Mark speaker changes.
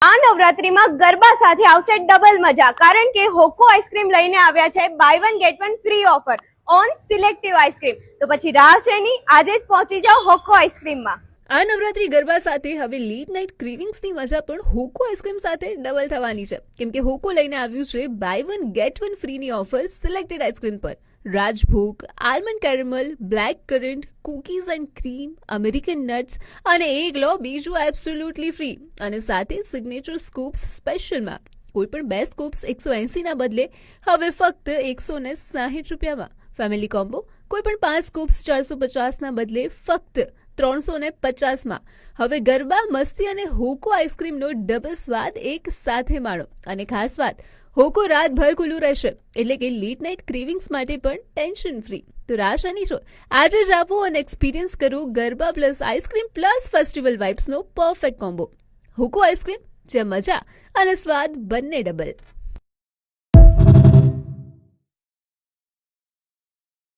Speaker 1: આ નવરાત્રીમાં ગરબા સાથે આવશે ડબલ મજા, કારણ કે હોકો આઈસ્ક્રીમ લઈને આવ્યા છે buy one get one free offer on selective ice cream. તો પછી રાહ શેની, આજે જ પહોંચી જાઓ હોકો આઈસ્ક્રીમમાં.
Speaker 2: આ નવરાત્રી ગરબા સાથે હવે લેટ નાઇટ ક્રેવિંગ્સની મજા પણ હોકો આઈસ્ક્રીમ સાથે ડબલ થવાની છે, કેમ કે હોકો લઈને આવ્યું છે બાય વન ગેટ વન ફ્રીની ઓફર સિલેક્ટેડ આઈસ્ક્રીમ પર. Rajbhog, almond caramel, black currant, cookies and cream, American nuts અને એક લો બીજું એબ્સોલ્યુટલી ફ્રી, અને સાથે સિગ્નેચર સ્કૂપ્સ સ્પેશિયલમાં. કોઈ પણ 2 સ્કૂપ્સ 180 ના બદલે હવે ફક્ત 160 રૂપિયામાં. ફેમિલી કોમ્બો કોઈ પણ 5 સ્કૂપ્સ 450 ના બદલે ફક્ત 350માં. હવે ગરબા, મસ્તી અને હોકો આઈસ્ક્રીમનો ડબલ સ્વાદ એક સાથે માણો. અને ખાસ વાત, હોકો રાતભર ખુલ્લું રહેશે, એટલે કે લેટ નાઇટ ક્રેવિંગ્સ માટે પણ ટેન્શન ફ્રી. તો રાહ શાની છો, આજે જ આપો અને એક્સપિરિયન્સ કરો garba plus ice cream plus festival વાઇબ્સનો પરફેક્ટ કોમ્બો. હોકો આઈસ્ક્રીમ, જ્યાં મજા અને સ્વાદ બંને ડબલ.